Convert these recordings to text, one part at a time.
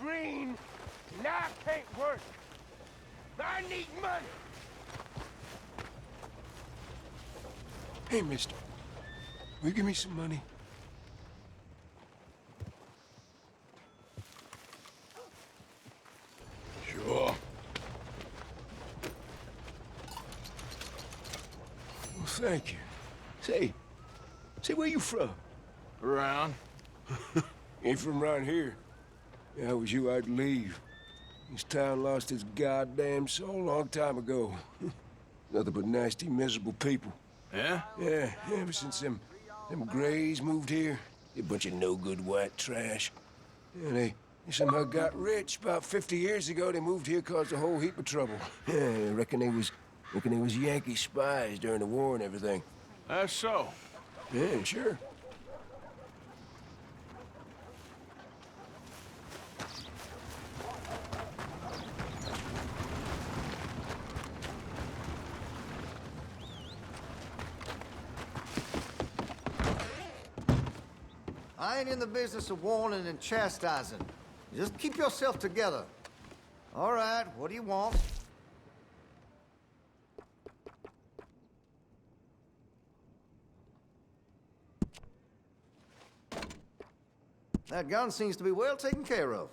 green, and I can't work. I need money. Hey, mister. Will you give me some money? Sure. Well, thank you. Say, where you from? Around. Ain't from around here. If I was you, I'd leave. This town lost its goddamn soul a long time ago. Nothing but nasty, miserable people. Yeah? Yeah, ever since them Greys moved here, a bunch of no-good white trash. Yeah, they somehow got rich. About 50 years ago, they moved here, caused a whole heap of trouble. Yeah, I reckon they was Yankee spies during the war and everything. That's so. Yeah, sure. I ain't in the business of warning and chastising. Just keep yourself together. All right, what do you want? That gun seems to be well taken care of.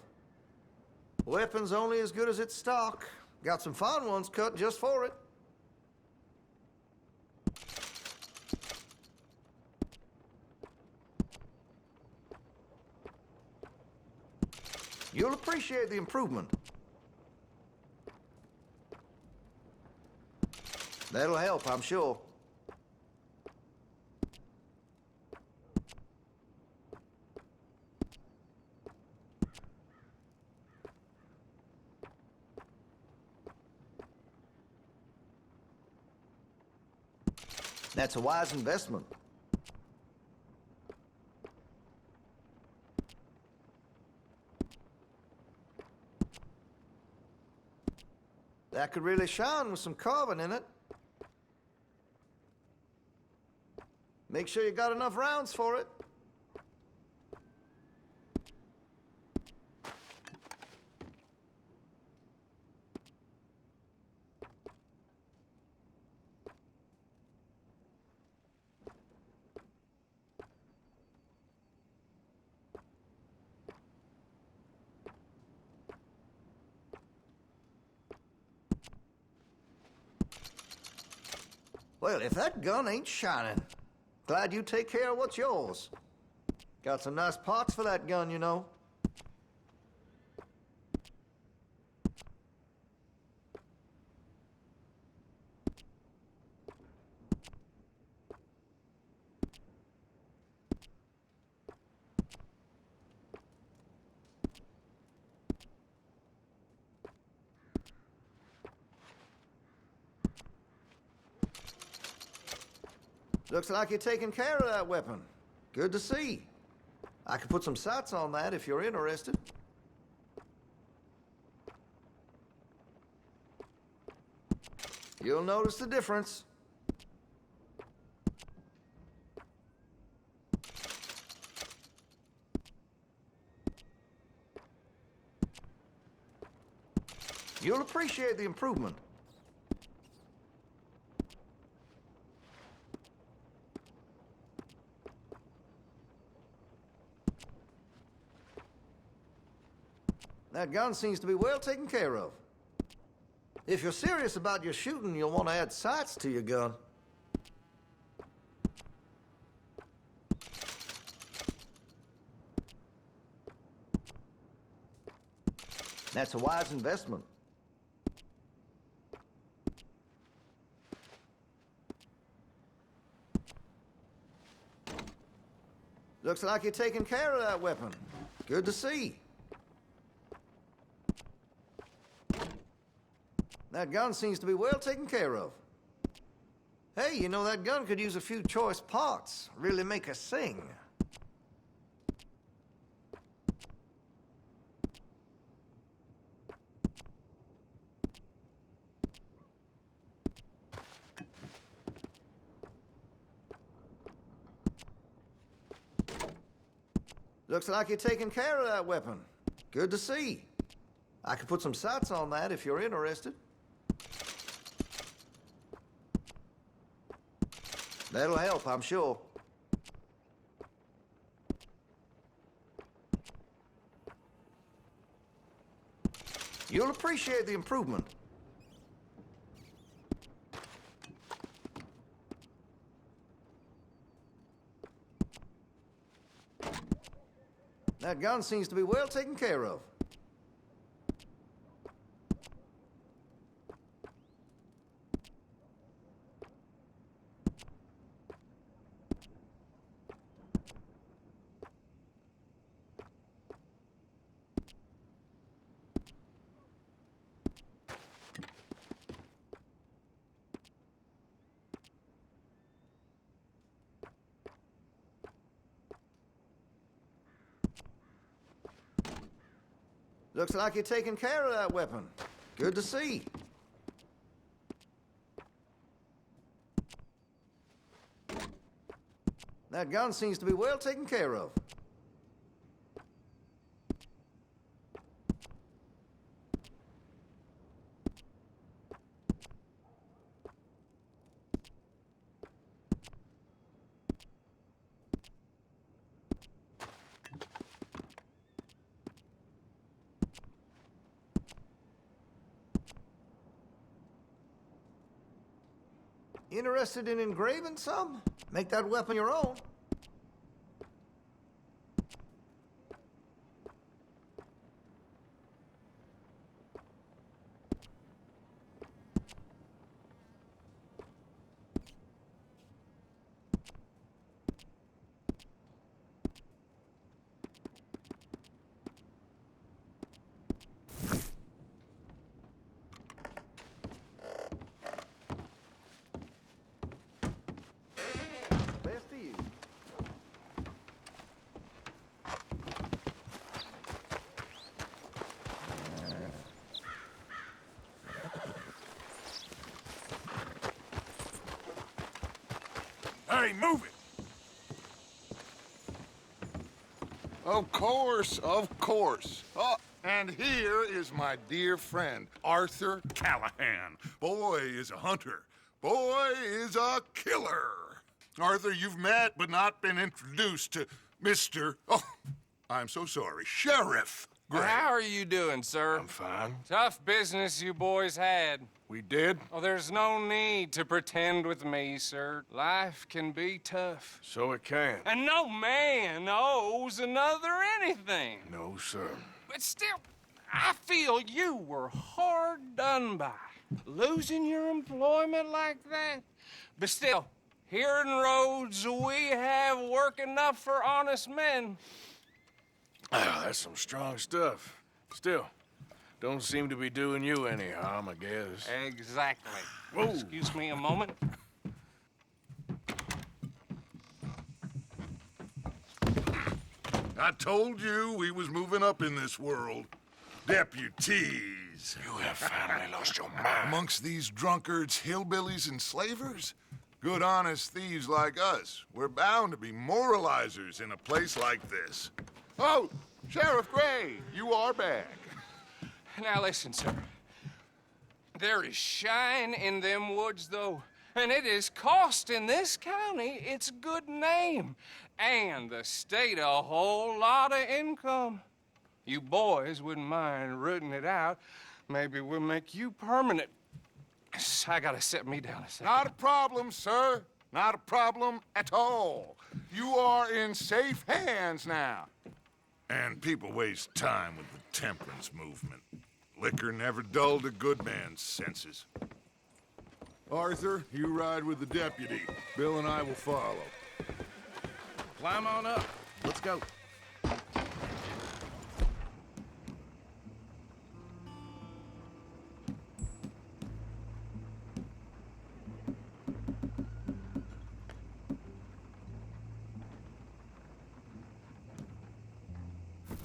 Weapon's only as good as its stock. Got some fine ones cut just for it. You'll appreciate the improvement. That'll help, I'm sure. That's a wise investment. That could really shine with some carbon in it. Make sure you got enough rounds for it. Well, if that gun ain't shining, glad you take care of what's yours. Got some nice parts for that gun, you know. Looks like you're taking care of that weapon. Good to see. I could put some sights on that if you're interested. You'll notice the difference. You'll appreciate the improvement. That gun seems to be well taken care of. If you're serious about your shooting, you'll want to add sights to your gun. That's a wise investment. Looks like you're taking care of that weapon. Good to see. That gun seems to be well taken care of. Hey, you know, that gun could use a few choice parts. Really make us sing. Looks like you're taking care of that weapon. Good to see. I can put some sights on that if you're interested. That'll help, I'm sure. You'll appreciate the improvement. That gun seems to be well taken care of. Looks like you're taking care of that weapon. Good to see. That gun seems to be well taken care of. Interested in engraving some? Make that weapon your own. Best to you. Hey, move it! Of course, of course. Oh, and here is my dear friend, Arthur Callahan. Boy is a hunter. Boy is a killer. Arthur, you've met but not been introduced to Mr. Oh, I'm so sorry, Sheriff Gray. How are you doing, sir? I'm fine. Tough business you boys had. We did? Oh, there's no need to pretend with me, sir. Life can be tough. So it can. And no man owes another anything. No, sir. But still, I feel you were hard done by. Losing your employment like that. But still, here in Rhodes, we have work enough for honest men. Oh, that's some strong stuff. Still, don't seem to be doing you any harm, I guess. Exactly. Whoa. Excuse me a moment. I told you we was moving up in this world. Deputies. You have finally lost your mind. Amongst these drunkards, hillbillies, and slavers? Good, honest thieves like us. We're bound to be moralizers in a place like this. Oh, Sheriff Gray, you are back. Now listen, sir. There is shine in them woods, though, and it is costing this county its good name and the state a whole lot of income. You boys wouldn't mind rooting it out. Maybe we'll make you permanent. I gotta sit me down a second. Not a problem, sir. Not a problem at all. You are in safe hands now. And people waste time with the temperance movement. Liquor never dulled a good man's senses. Arthur, you ride with the deputy. Bill and I will follow. Climb on up. Let's go.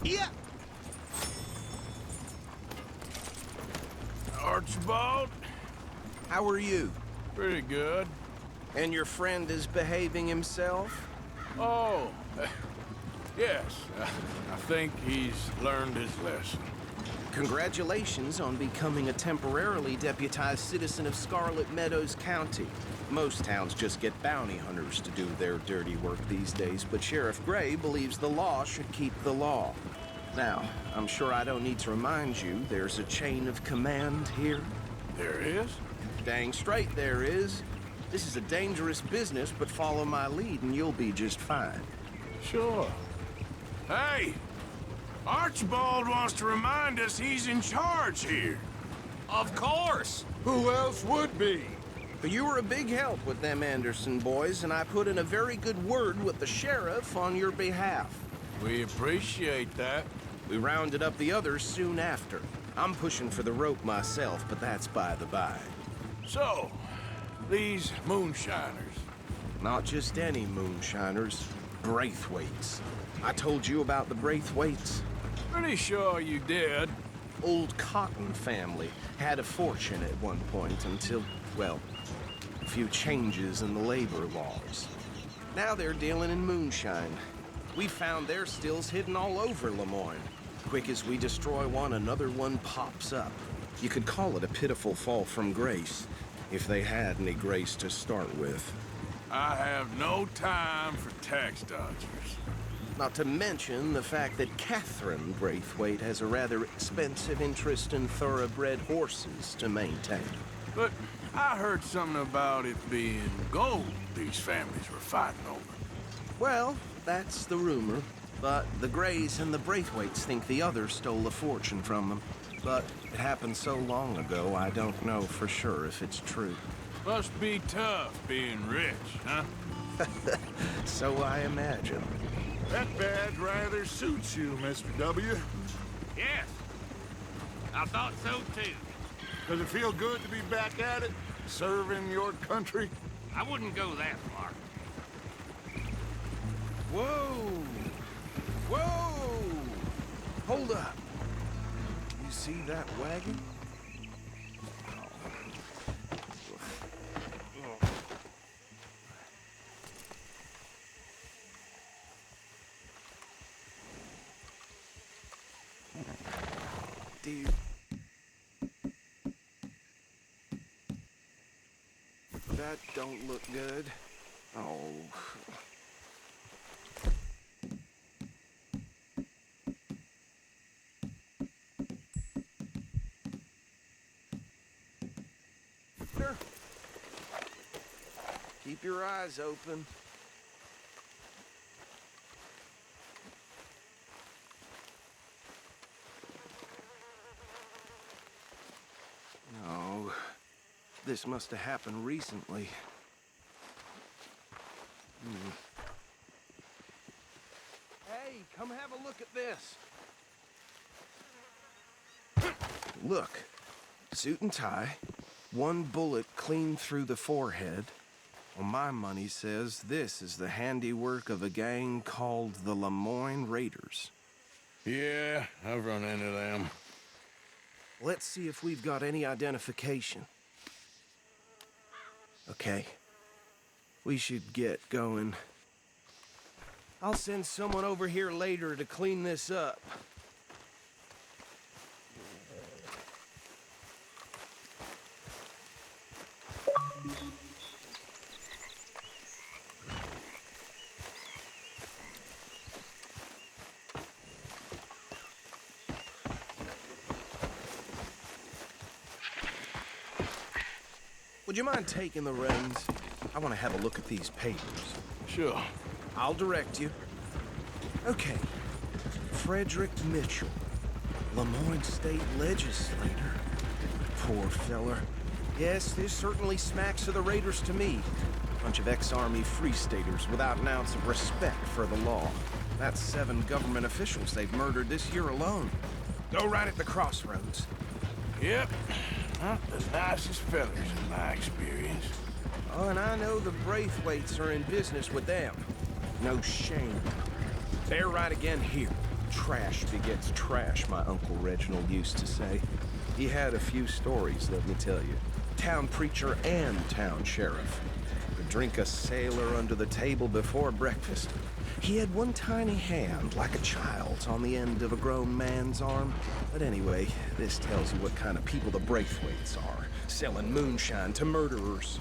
Yeah. Archibald, How are you? pretty good. And your friend is behaving himself? Oh, Yes, I think he's learned his lesson. Congratulations on becoming a temporarily deputized citizen of Scarlet Meadows County. Most towns just get bounty hunters to do their dirty work these days, but Sheriff Gray believes the law should keep the law. Now, I'm sure I don't need to remind you there's a chain of command here. There is? Dang straight there is. This is a dangerous business, but follow my lead and you'll be just fine. Sure. Hey! Archibald wants to remind us he's in charge here. Of course! Who else would be? But you were a big help with them Anderson boys, and I put in a very good word with the sheriff on your behalf. We appreciate that. We rounded up the others soon after. I'm pushing for the rope myself, but that's by the by. So, these moonshiners. Not just any moonshiners, Braithwaites. I told you about the Braithwaites. Pretty sure you did. Old Cotton family had a fortune at one point until, well, a few changes in the labor laws. Now they're dealing in moonshine. We found their stills hidden all over Lemoyne. Quick as we destroy one, another one pops up. You could call it a pitiful fall from grace, if they had any grace to start with. I have no time for tax dodgers. Not to mention the fact that Catherine Braithwaite has a rather expensive interest in thoroughbred horses to maintain. But I heard something about it being gold these families were fighting over. Well, that's the rumor. But the Grays and the Braithwaites think the others stole a fortune from them. But it happened so long ago, I don't know for sure if it's true. Must be tough being rich, huh? So I imagine. That badge rather suits you, Mr. W. Yes. I thought so too. Does it feel good to be back at it, serving your country? I wouldn't go that far. Whoa! Whoa! Hold up. You see that wagon? Dude. That don't look good. Oh. Keep your eyes open. No, this must have happened recently. Hey, come have a look at this. Look, suit and tie, one bullet clean through the forehead. Well, my money says this is the handiwork of a gang called the Lemoyne Raiders. Yeah, I've run into them. Let's see if we've got any identification. Okay. We should get going. I'll send someone over here later to clean this up. Would you mind taking the reins? I want to have a look at these papers. Sure. I'll direct you. Okay. Frederick Mitchell, Lemoyne State Legislator. Poor feller. Yes, this certainly smacks of the Raiders to me. Bunch of ex-Army Free Staters without an ounce of respect for the law. That's 7 government officials they've murdered this year alone. Go right at the crossroads. Yep. Not the nicest fellas in my experience. Oh, and I know the Braithwaites are in business with them. No shame. They're right again here. Trash begets trash, my Uncle Reginald used to say. He had a few stories, let me tell you. Town preacher and town sheriff. The drink a sailor under the table before breakfast. He had one tiny hand, like a child's, on the end of a grown man's arm. But anyway, this tells you what kind of people the Braithwaites are, selling moonshine to murderers.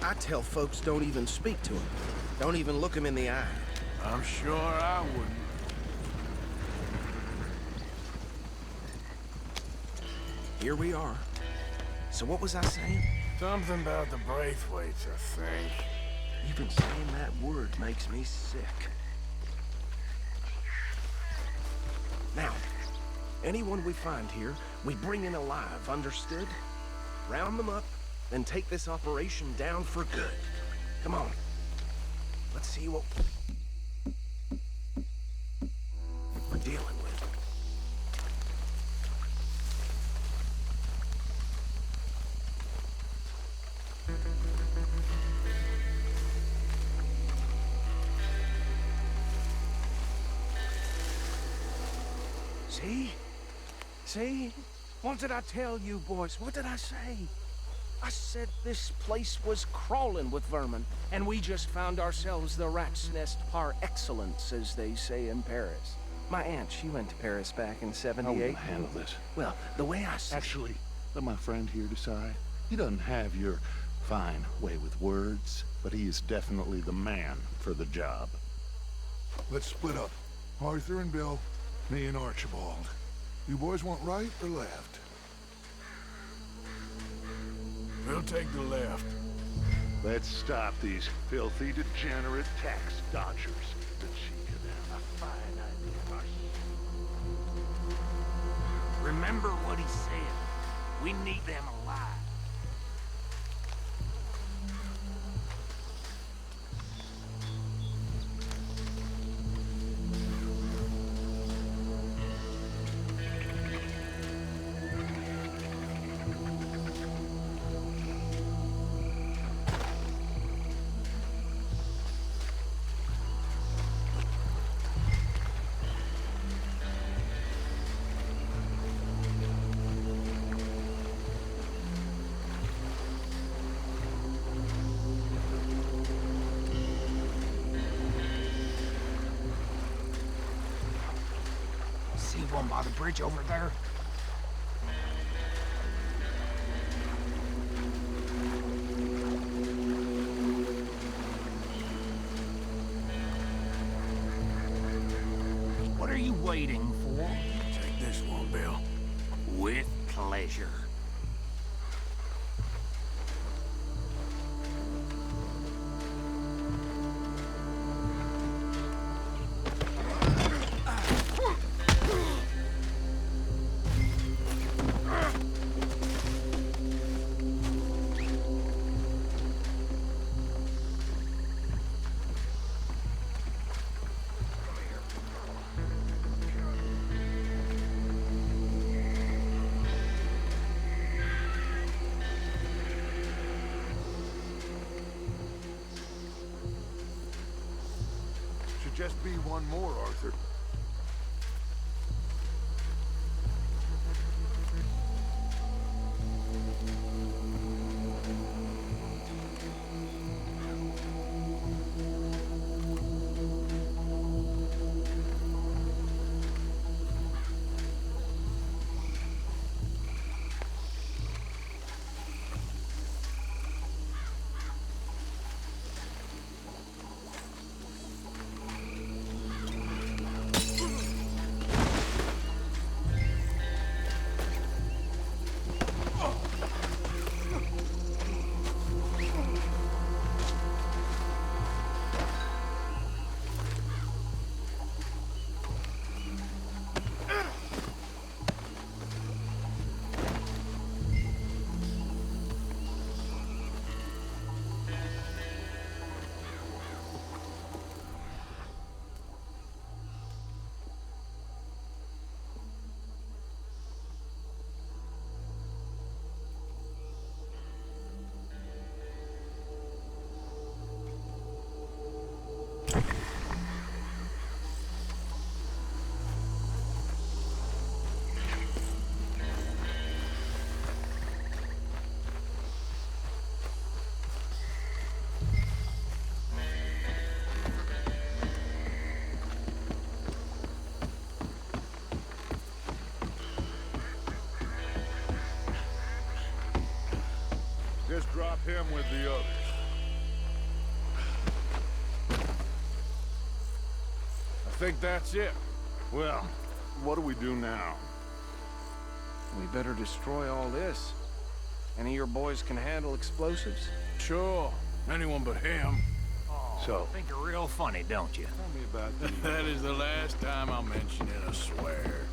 I tell folks don't even speak to him. Don't even look him in the eye. I'm sure I wouldn't. Here we are. So what was I saying? Something about the Braithwaites, I think. Even saying that word makes me sick. Now, anyone we find here, we bring in alive, understood? Round them up, then take this operation down for good. Come on. Let's see what we're dealing with. See? See? What did I tell you, boys? What did I say? I said this place was crawling with vermin, and we just found ourselves the rat's nest par excellence, as they say in Paris. My aunt, she went to Paris back in '78. How will you handle this? Well, the way I see... Actually, let my friend here decide. He doesn't have your fine way with words, but he is definitely the man for the job. Let's split up. Arthur and Bill, me and Archibald. You boys want right or left? We'll take the left. Let's stop these filthy, degenerate tax dodgers. The cheek of them, a fine idea. Remember what he said. We need them alive. See one by the bridge over there? What are you waiting for? Take this one, Bill. With pleasure. Should just be one more, Arthur. Guess drop him with the others. I think that's it. Well, what do we do now? We better destroy all this. Any of your boys can handle explosives? Sure. Anyone but him. So, Think you're real funny, don't you? tell me about the... That is the last time I'll mention it, I swear.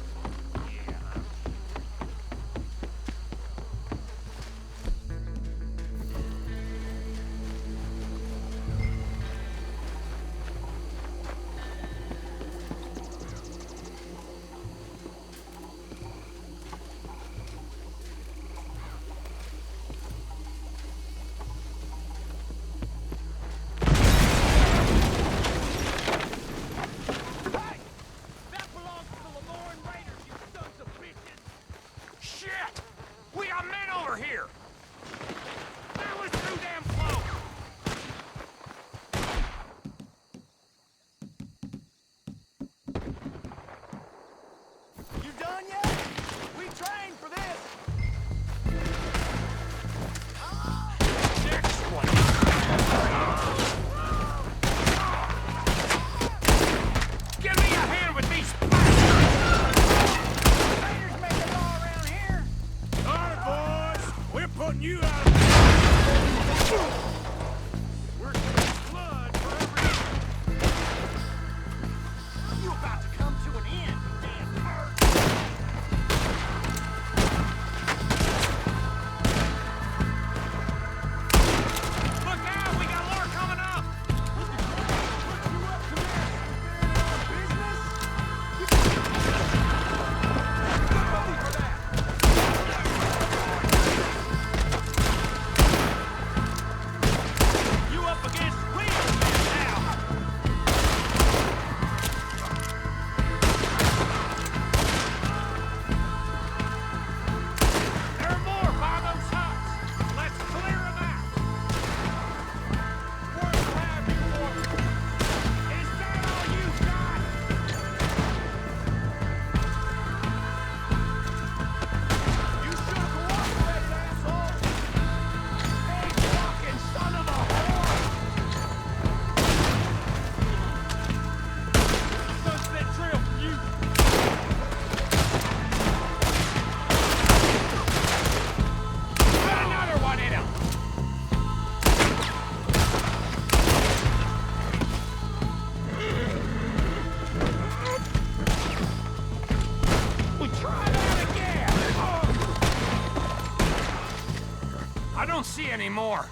See any more.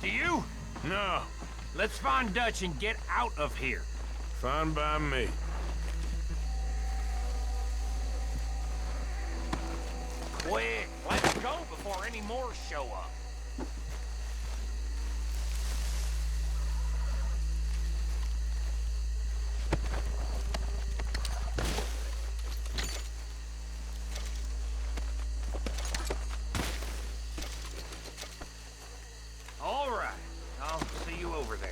Do you? No. Let's find Dutch and get out of here. Fine by me. Quick, let's go before any more show up. All right, I'll see you over there.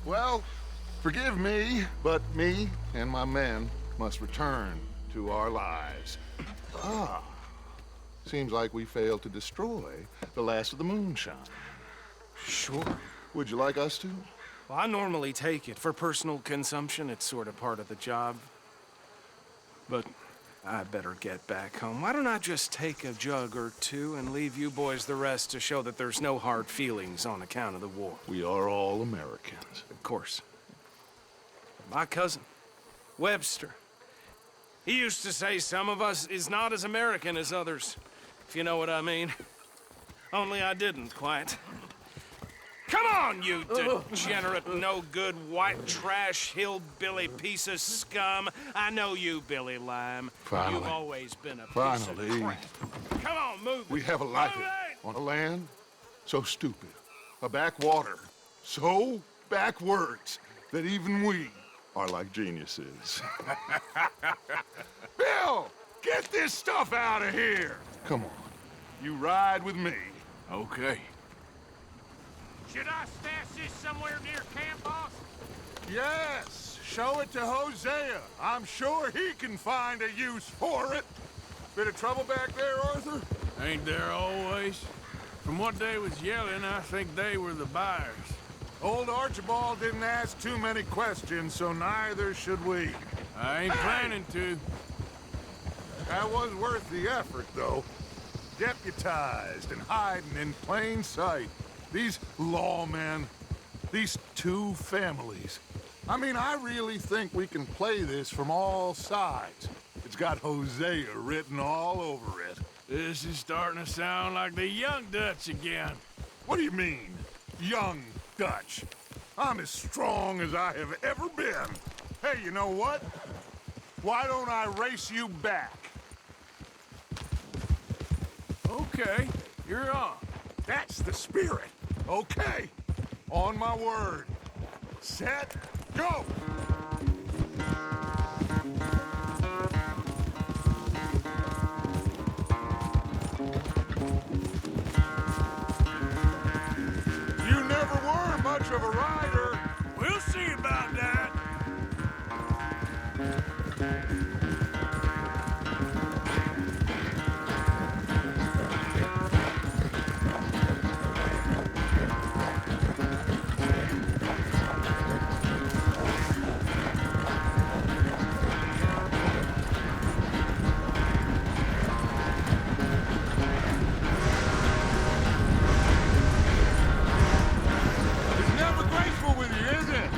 Well, forgive me, but me and my men must return to our lives. Ah, seems like we failed to destroy the last of the moonshine. Sure. Would you like us to? Well, I normally take it. For personal consumption, it's sort of part of the job. But I better get back home. Why don't I just take a jug or two and leave you boys the rest to show that there's no hard feelings on account of the war? We are all Americans. Of course. My cousin, Webster, he used to say some of us is not as American as others, if you know what I mean. Only I didn't quite. Come on, you degenerate, no-good, white trash, hillbilly piece of scum. I know you, Billy Lime. Finally. You've always been a piece of crap. Come on, move it. We have a life Move it! on a land so stupid, a backwater so backwards that even we are like geniuses. Bill, get this stuff out of here. Come on, you ride with me. Okay. Should I stash this somewhere near camp, boss? Yes, show it to Hosea. I'm sure he can find a use for it. Bit of trouble back there, Arthur? Ain't there always? From what they was yelling, I think they were the buyers. Old Archibald didn't ask too many questions, so neither should we. I ain't planning to. That was worth the effort, though. Deputized and hiding in plain sight. These lawmen, these two families. I mean, I really think we can play this from all sides. It's got Hosea written all over it. This is starting to sound like the Young Dutch again. What do you mean, young Dutch? I'm as strong as I have ever been. Hey, you know what? Why don't I race you back? Okay, you're on. That's the spirit. Okay, on my word. Set, go! You never were much of a rider. We'll see about that. It's never graceful with you, is it?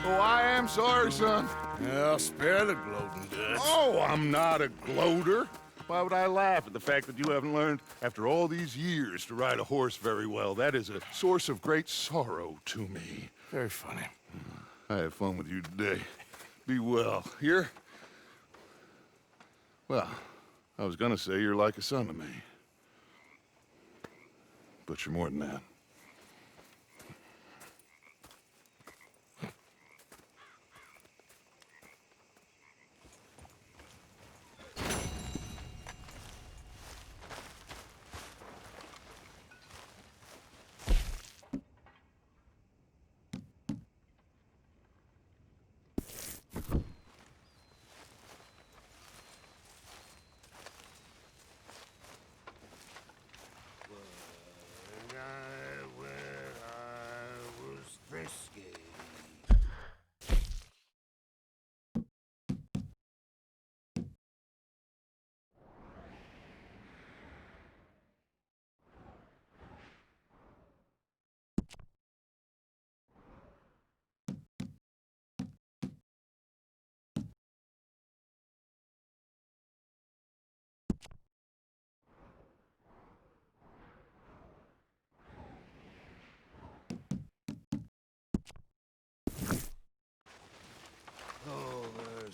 Oh, I am sorry, son. Well, spare the gloating, Dutch. Oh, I'm not a gloater. Why would I laugh at the fact that you haven't learned, after all these years, to ride a horse very well? That is a source of great sorrow to me. Very funny. I had fun with you today. Be well. Here? Well, I was gonna say you're like a son to me. But you're more than that.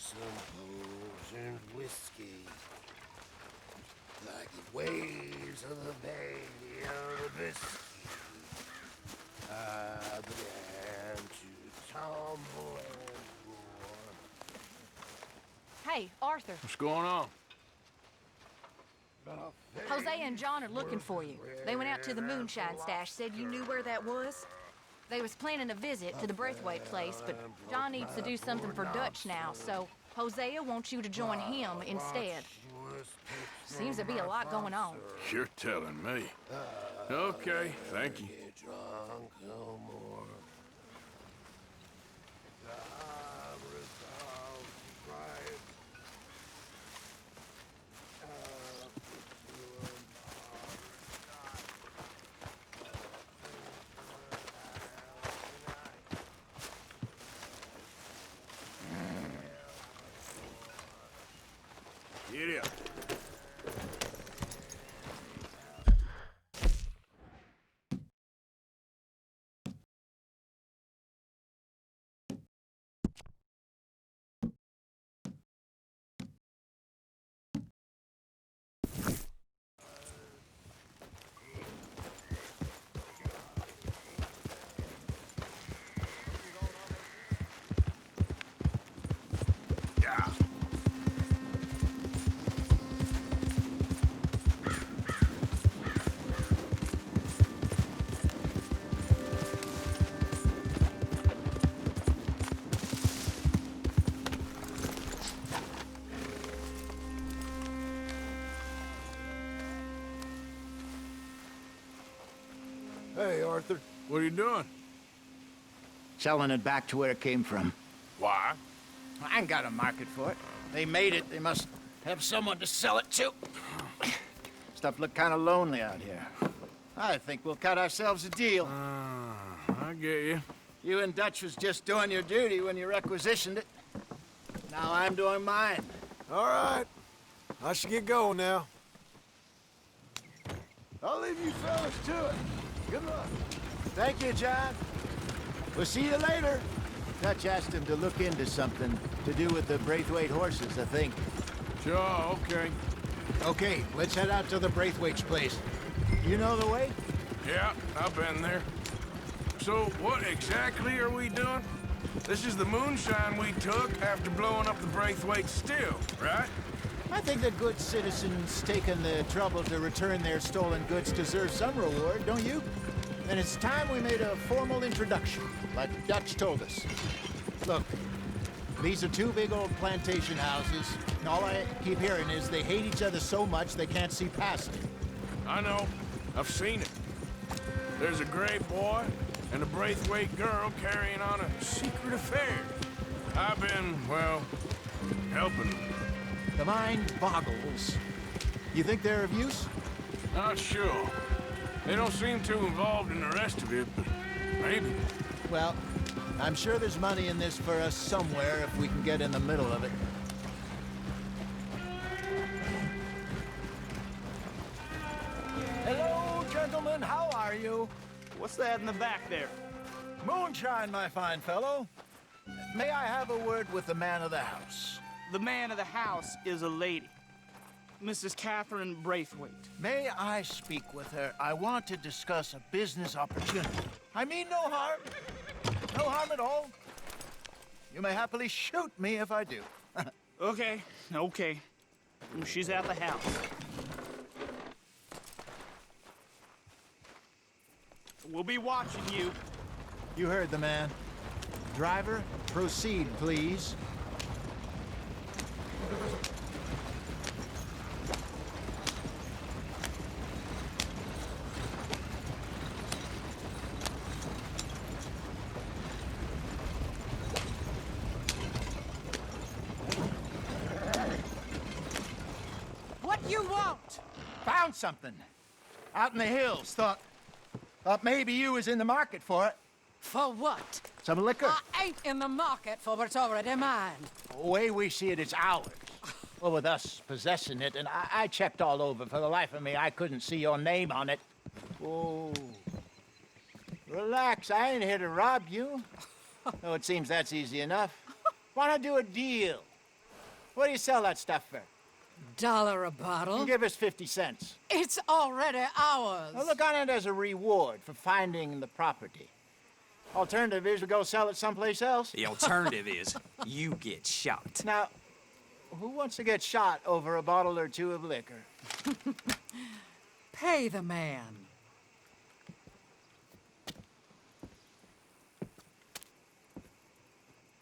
Some potent whiskey, like the waves of the bay of the Biscuit. I began to tumble and roar. Hey, Arthur. What's going on? Jose and John are looking for you. They went out to the moonshine stash, said you knew where that was. They was planning a visit to the Braithwaite place, but John needs to do something for Dutch now, so Hosea wants you to join him instead. Seems to be a lot going on. You're telling me. Okay, thank you. Giddy up. Hey, Arthur. What are you doing? Selling it back to where it came from. Why? I ain't got a market for it. They made it. They must have someone to sell it to. Stuff look kind of lonely out here. I think we'll cut ourselves a deal. I get you. You and Dutch was just doing your duty when you requisitioned it. Now I'm doing mine. All right. I should get going now. I'll leave you fellas to it. Good luck. Thank you, John. We'll see you later. Dutch asked him to look into something to do with the Braithwaite horses, I think. Sure, okay. Okay, let's head out to the Braithwaite's place. You know the way? Yeah, I've been there. So, what exactly are we doing? This is the moonshine we took after blowing up the Braithwaite still, right? I think that good citizens taking the trouble to return their stolen goods deserve some reward, don't you? And it's time we made a formal introduction, like Dutch told us. Look, these are two big old plantation houses, and all I keep hearing is they hate each other so much they can't see past it. I know. I've seen it. There's a gray boy and a Braithwaite girl carrying on a secret affair. I've been, well, helping them. The mind boggles. You think they're of use? Not sure. They don't seem too involved in the rest of it, but maybe. Well, I'm sure there's money in this for us somewhere if we can get in the middle of it. Hello, gentlemen. How are you? What's that in the back there? Moonshine, my fine fellow. May I have a word with the man of the house? The man of the house is a lady. Mrs. Catherine Braithwaite. May I speak with her? I want to discuss a business opportunity. I mean no harm. No harm at all. You may happily shoot me if I do. Okay. She's at the house. We'll be watching you. You heard the man. Driver, proceed, please. What you want? Found something. Out in the hills. Thought maybe you was in the market for it. For what? Some liquor. I ain't in the market for what's already mine. The way we see it, it's ours. Well, with us possessing it, and I checked all over. For the life of me, I couldn't see your name on it. Oh. Relax, I ain't here to rob you. Oh, it seems that's easy enough. Why not do a deal? What do you sell that stuff for? $1 a bottle? Give us 50 cents. It's already ours. Well, look on it as a reward for finding the property. Alternative is we go sell it someplace else. The alternative is you get shot. Now, who wants to get shot over a bottle or two of liquor? Pay the man.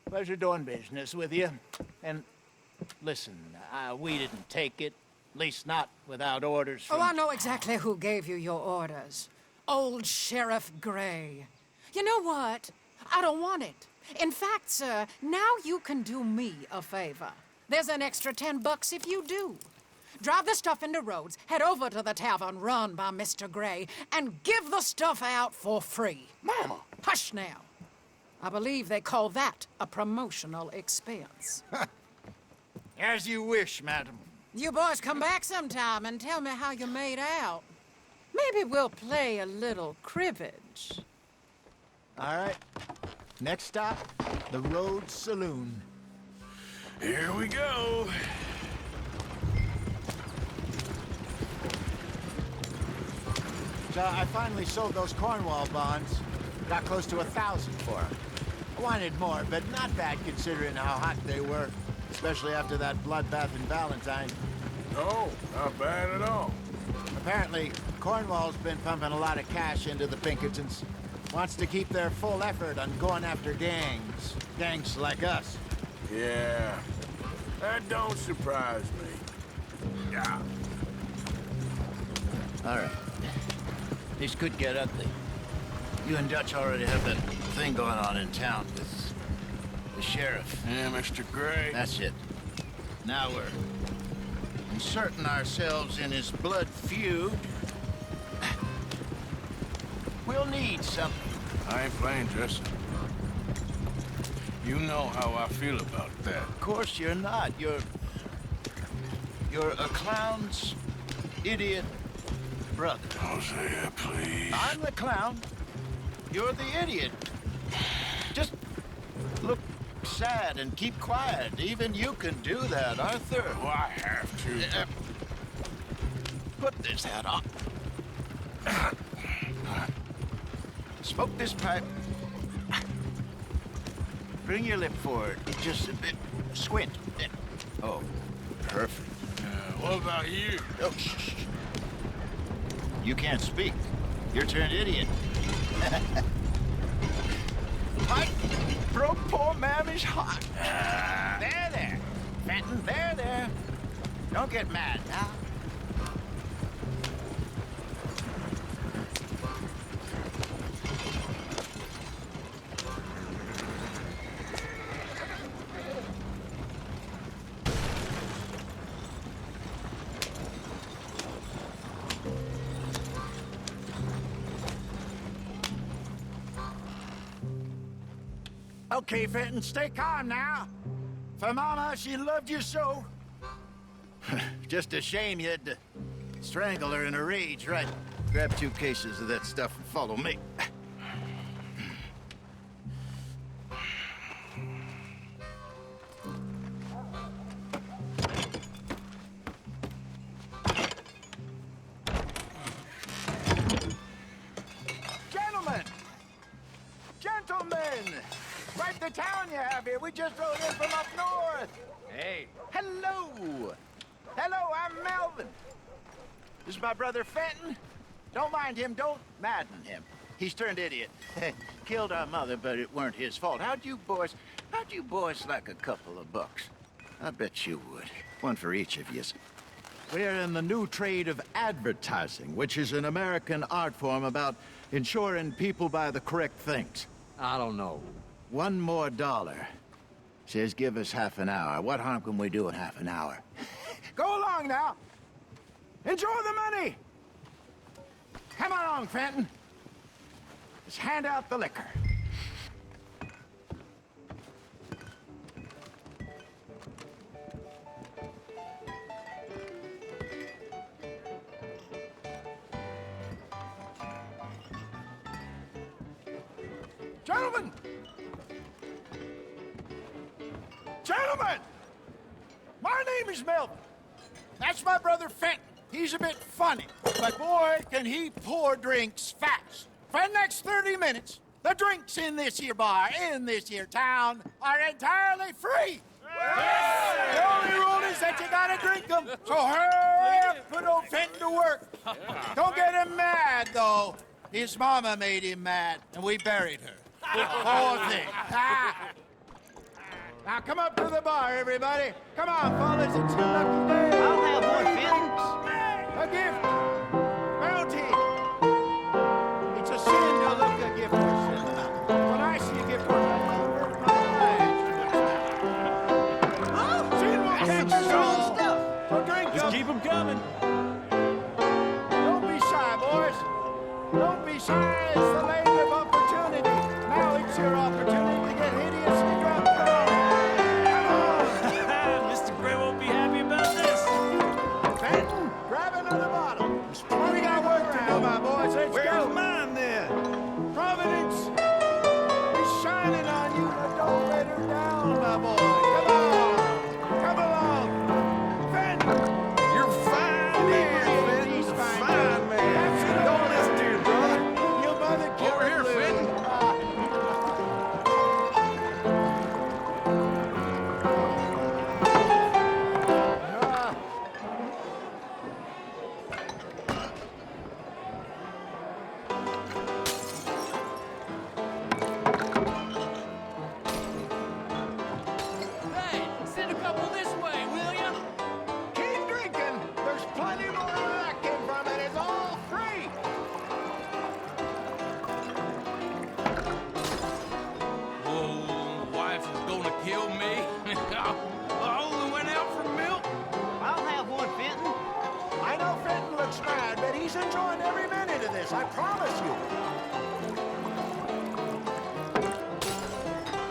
Pleasure doing business with you. And listen, we didn't take it. At least not without orders from... Oh, I know exactly who gave you your orders. Old Sheriff Gray. You know what? I don't want it. In fact, sir, now you can do me a favor. There's an extra $10 if you do. Drive the stuff into Rhodes, head over to the tavern run by Mr. Gray, and give the stuff out for free. Mama! Hush now. I believe they call that a promotional expense. As you wish, madam. You boys come back sometime and tell me how you made out. Maybe we'll play a little cribbage. All right. Next stop, the Rhodes Saloon. Here we go. So I finally sold those Cornwall bonds. Got close to 1,000 for them. I wanted more, but not bad considering how hot they were, especially after that bloodbath in Valentine. No, not bad at all. Apparently, Cornwall's been pumping a lot of cash into the Pinkertons. Wants to keep their full effort on going after gangs. Gangs like us. Yeah, that don't surprise me. Yeah. All right. This could get ugly. You and Dutch already have that thing going on in town with the sheriff. Yeah, Mr. Gray. That's it. Now we're inserting ourselves in his blood feud. We'll need something. I ain't playing, Justin. You know how I feel about that. Of course you're not. You're a clown's idiot brother. Don't say that, please. I'm the clown. You're the idiot. Just look sad and keep quiet. Even you can do that, Arthur. Oh, I have to. Put this hat on. Smoke this pipe. Bring your lip forward just a bit. Squint. Oh, perfect. What about you? Oh, shh. You can't speak. You're turned idiot. Mike broke poor Mammy's heart. There. Fenton, there. Don't get mad now. Okay, Fenton, stay calm now. For Mama, she loved you so. Just a shame you had to strangle her in a rage, right? Grab 2 cases of that stuff and follow me. Gentlemen! Quite the town you have here. We just rode in from up north. Hey. Hello! Hello, I'm Melvin. This is my brother Fenton. Don't mind him. Don't madden him. He's turned idiot. Killed our mother, but it weren't his fault. How'd you boys like a couple of bucks? I bet you would. One for each of yous. We're in the new trade of advertising, which is an American art form about ensuring people buy the correct things. I don't know. $1 more. Says give us half an hour. What harm can we do in half an hour? Go along now. Enjoy the money. Come along, Fenton. Let's hand out the liquor. Gentlemen! Gentlemen! My name is Melvin. That's my brother Fenton. He's a bit funny, but boy, can he pour drinks fast. For the next 30 minutes, the drinks in this here bar, in this here town, are entirely free. The only rule is that you gotta drink them, so hurry up, put old Fenton to work. Don't get him mad, though. His mama made him mad, and we buried her. Poor thing. Now come up to the bar, everybody. Come on, fellas, it's your lucky day. I'll have one, Fenton. A gift. Bounty. It's a sin to look a gift horse in the mouth. When I see a gift horse, I know my eyes. Sin will catch us all. So drink Just up. keep them coming. Don't be shy, boys. Don't be shy. It's the land of opportunity. Now it's your opportunity to get hideously drunk. Mr. Gray won't be happy about this. Fenton, grab another bottle. We got work to do, my boys. Let's go. Where's mine then? Providence is shining on you, but don't let her down, my boy. Come on. Come along. Fenton. You're fine, man. He's fine. Fine, man. Don't listen to your brother. Your mother killed Over here, Lou. Fenton. Hey, send a couple this way, will ya? Keep drinking. There's plenty more where that came from, and it's all free. Oh, wife is gonna kill me. I only went out for milk. I'll have one, Fenton. I know Fenton looks mad, but he's enjoying every minute of this. I promise you.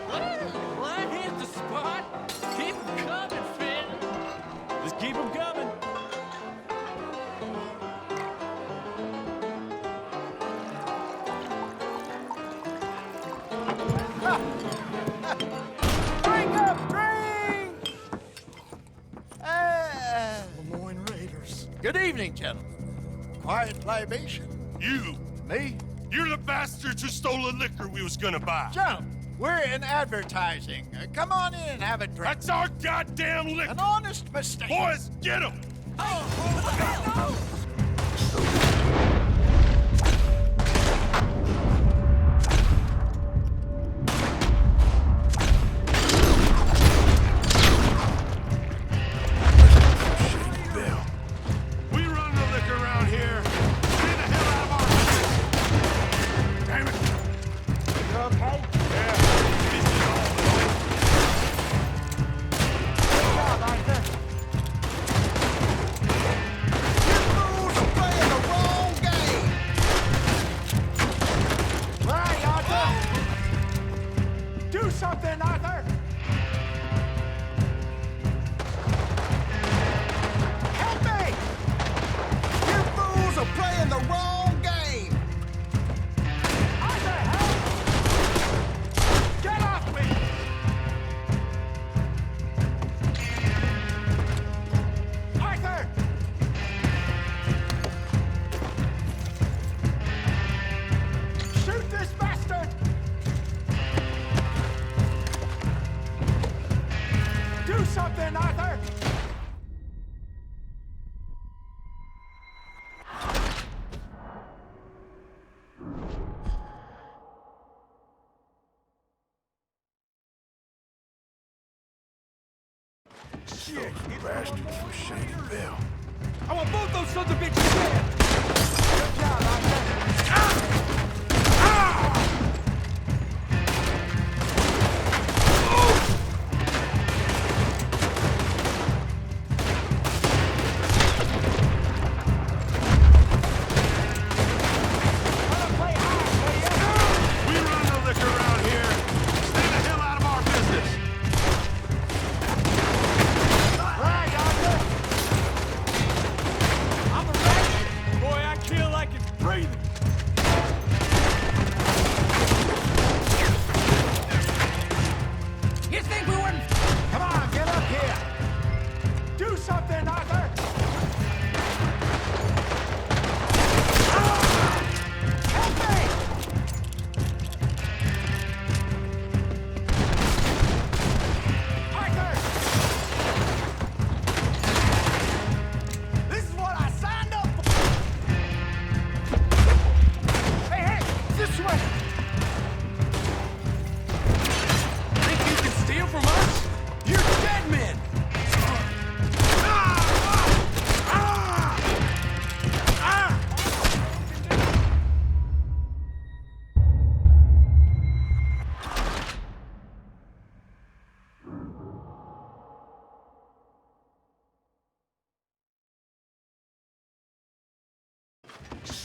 Well, that hit the spot. Keep 'em coming, Fenton. Just keep them coming. Drink up, drink! Lemoyne Raiders. Good evening, gentlemen. Quiet libation. You! Me? You're the bastards who stole the liquor we was gonna buy! Gentlemen, we're in advertising. Come on in and have a drink. That's our goddamn liquor! An honest mistake. Boys, get him! We run the liquor around here. Get the hell out of our business. Damn it! You okay? Yeah, this is all. Good job, Arthur. Get the bastards from Shadyville. I want both those sons of bitches dead! Good job, Arthur. We run no liquor around here. Stay the hell out of our business. Right, Arthur! I'm a wreck! Boy, I kill like it's breathing! You think we wouldn't? Come on, get up here! Do something, Arthur! Help me! Arthur! This is what I signed up for! Hey, hey! This way! Think you can steal from us? You're dead men!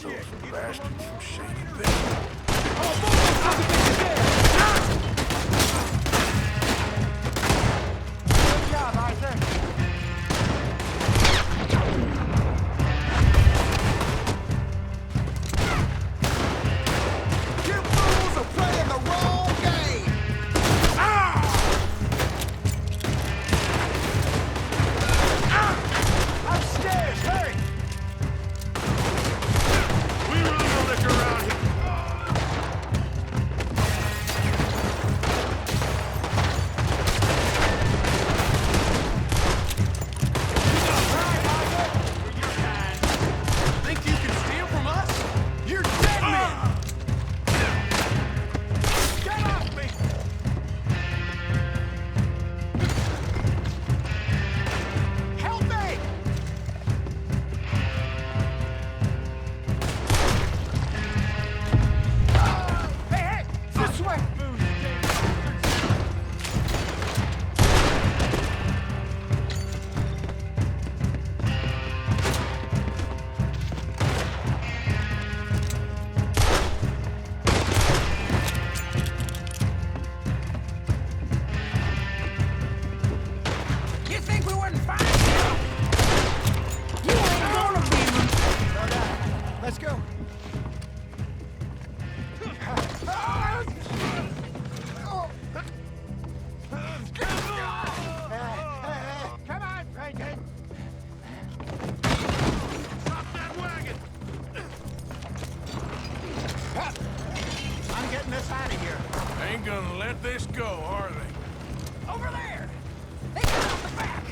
Those bastards from Shadyville. Good job, Arthur. You fools are playing the wrong game! Upstairs, hurry! We run no liquor around here. Think you can steal from us? You're dead men! Get off me! Help me! Hey, hey! This way! You think we wouldn't find you? You ain't gonna be. Let's go. Come on, Franklin! Stop that wagon. I'm getting us out of here. Ain't gonna let this go, are they? Over there. They got out the back.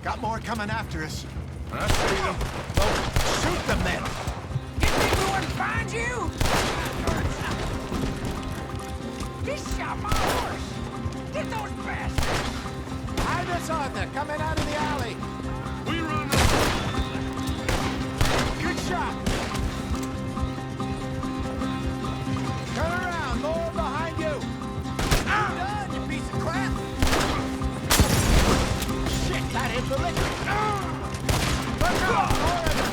Got more coming after us. I see them. Well, shoot them then. You think we wouldn't find you? He shot my horse. Get those bastards. Behind us, Arthur, coming out of the alley. We run no. Good shot. Turn around, more behind you. I'm done, you piece of crap. Shit, that hit the liquor. Look out, more of them!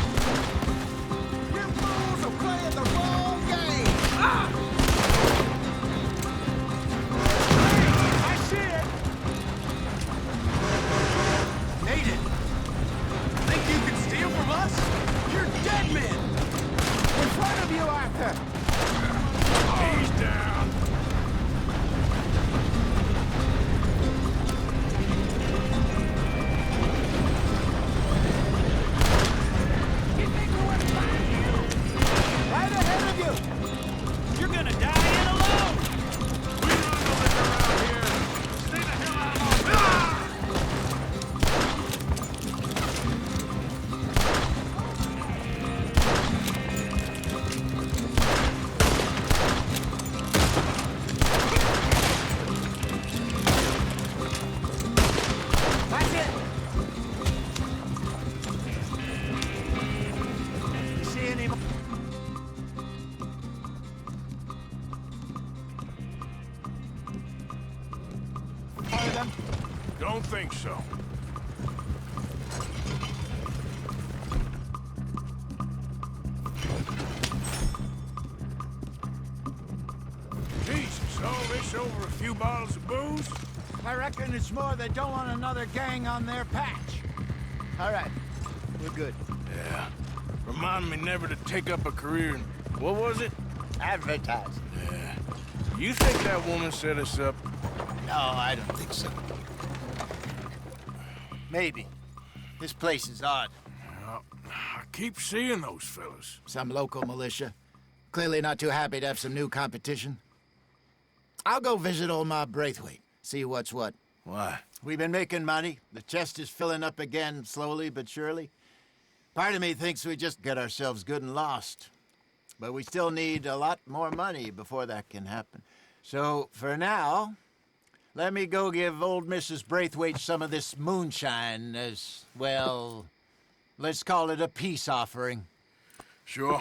You fools are playing the wrong game! I see it! Aiden, Think you can steal from us? You're dead men! in front of you, Arthur. He's down. You think we wouldn't find you? Right ahead of you. You're gonna die in alone! We run no liquor around here. Stay the hell out of our business. Don't think so. Jesus, all this over a few bottles of booze? I reckon it's more they don't want another gang on their patch. All right, we're good. Yeah. Remind me never to take up a career in... What was it? Advertising. Yeah. You think that woman set us up? No, I don't think so. Maybe. This place is odd. Well, I keep seeing those fellas. Some local militia. Clearly not too happy to have some new competition. I'll go visit old Ma Braithwaite, see what's what. Why? We've been making money. The chest is filling up again, slowly but surely. Part of me thinks we just get ourselves good and lost. But we still need a lot more money before that can happen. So, for now, let me go give old Mrs. Braithwaite some of this moonshine as, well, let's call it a peace offering. Sure.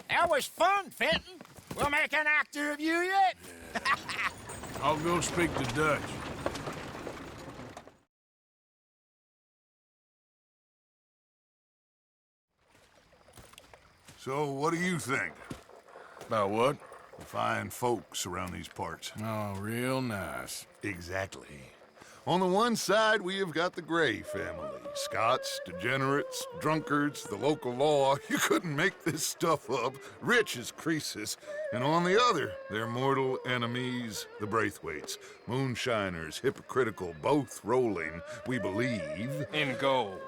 That was fun, Fenton. We'll make an actor of you yet. Yeah. I'll go speak to Dutch. So, what do you think? About what? The fine folks around these parts. Oh, real nice. Exactly. On the one side, we have got the Gray family. Scots, degenerates, drunkards, the local law. You couldn't make this stuff up. Rich as Croesus. And on the other, their mortal enemies, the Braithwaites. Moonshiners, hypocritical, both rolling, we believe. In gold.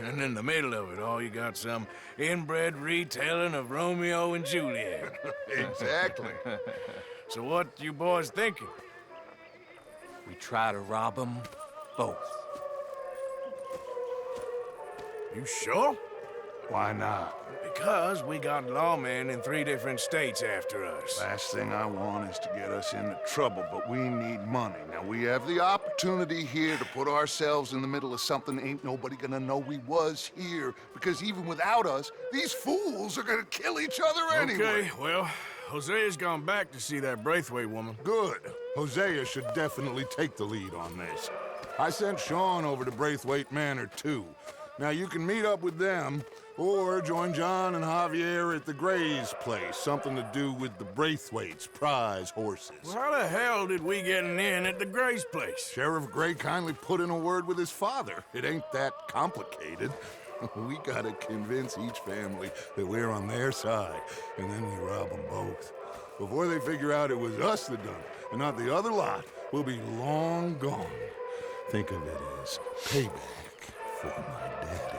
And in the middle of it all, you got some inbred retelling of Romeo and Juliet. Exactly. So what you boys thinking? We try to rob them both. You sure? Why not? Because we got lawmen in 3 different states after us. Last thing I want is to get us into trouble, but we need money. Now, we have the opportunity here to put ourselves in the middle of something ain't nobody gonna know we was here, because even without us, these fools are gonna kill each other anyway. Okay, well, Hosea's gone back to see that Braithwaite woman. Good. Hosea should definitely take the lead on this. I sent Sean over to Braithwaite Manor, too. Now, you can meet up with them, or join John and Javier at the Gray's place. Something to do with the Braithwaite's prize horses. Well, how the hell did we get in at the Gray's place? Sheriff Gray kindly put in a word with his father. It ain't that complicated. We gotta convince each family that we're on their side, and then we rob them both. Before they figure out it was us that done it, and not the other lot, we'll be long gone. Think of it as payback for my daddy.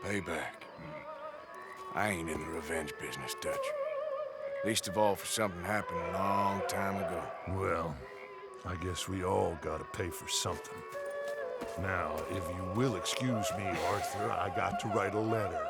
Payback. I ain't in the revenge business, Dutch. Least of all for something happened a long time ago. Well, I guess we all gotta pay for something. Now, if you will excuse me, Arthur, I got to write a letter.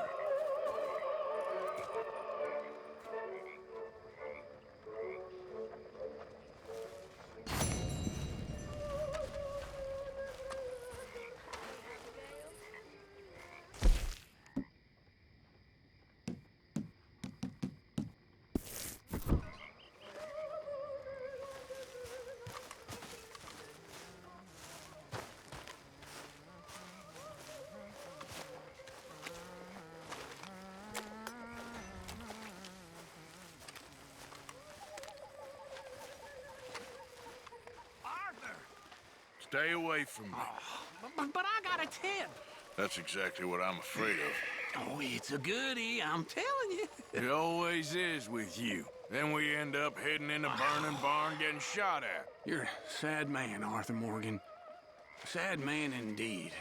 Stay away from me. But I got a 10. That's exactly what I'm afraid of. Oh, it's a goodie, I'm telling you. It always is with you. Then we end up heading in a burning barn getting shot at. You're a sad man, Arthur Morgan. A sad man indeed.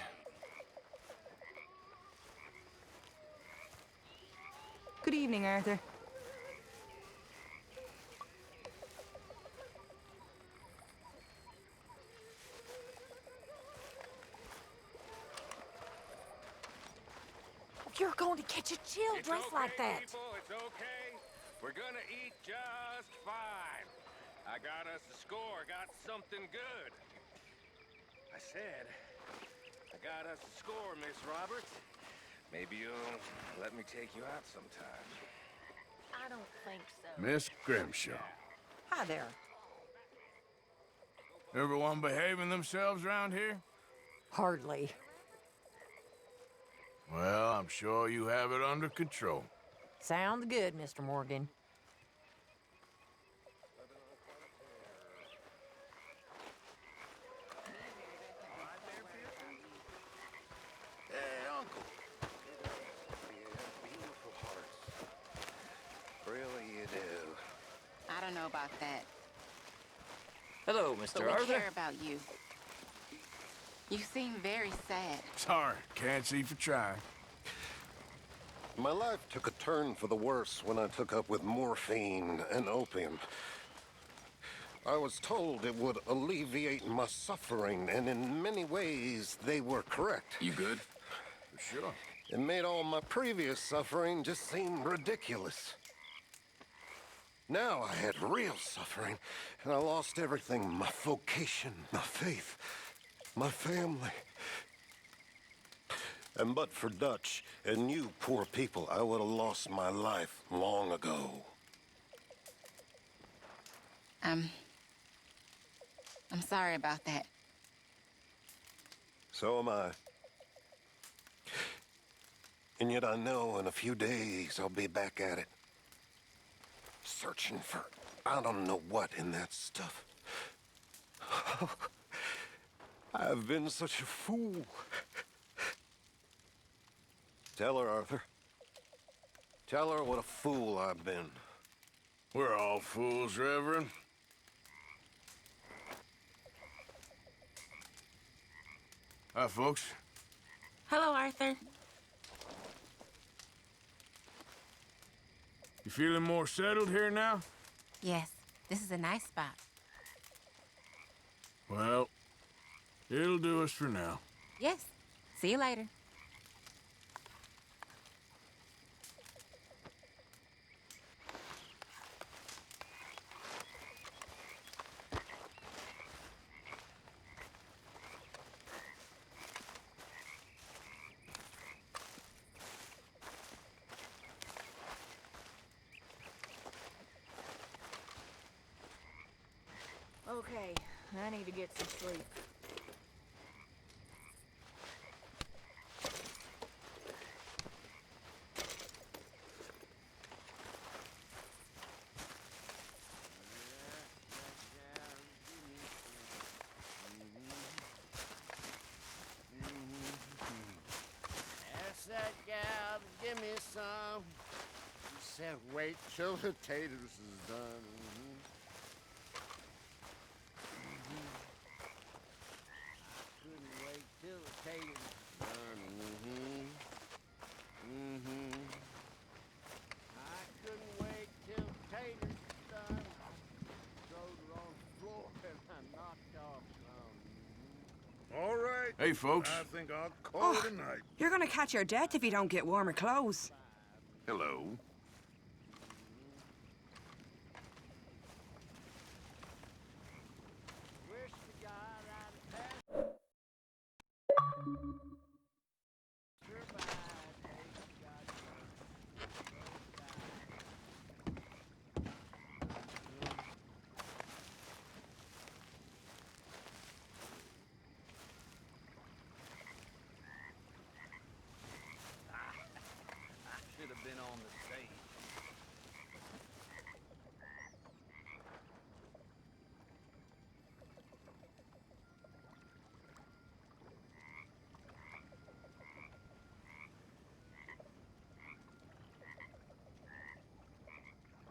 Good evening, Arthur. You're going to catch a chill dressed like that. People, it's okay. We're gonna eat just fine. I got us a score, got something good. I said, I got us a score, Miss Roberts. Maybe you'll let me take you out sometime. I don't think so. Miss Grimshaw. Hi there. Everyone behaving themselves around here? Hardly. Well, I'm sure you have it under control. Sounds good, Mr. Morgan. Hey, Uncle. Beautiful hearts. Really, you do. I don't know about that. Hello, But Mr. we Arthur. care about you. You seem very sad. Sorry, can't see for trying. My life took a turn for the worse when I took up with morphine and opium. I was told it would alleviate my suffering, and in many ways, they were correct. You good? Sure. It made all my previous suffering just seem ridiculous. Now I had real suffering, and I lost everything. My vocation, my faith, my family. And but for Dutch and you poor people, I would have lost my life long ago. I'm sorry about that. So am I. And yet I know in a few days I'll be back at it. Searching for I don't know what in that stuff. I've been such a fool. Tell her, Arthur. Tell her what a fool I've been. We're all fools, Reverend. Hi, folks. Hello, Arthur. You feeling more settled here now? Yes, this is a nice spot. Well, it'll do us for now. Yes. See you later. Okay, I need to get some sleep. Ask that gal to give me some. She said, wait till the taters is done. Couldn't wait till the taters is done. I couldn't wait till the taters is done. Throw her on the floor and I knocked off some. All right. Hey, folks. I think I'll call it a night. You're gonna catch your death if you don't get warmer clothes. Hello.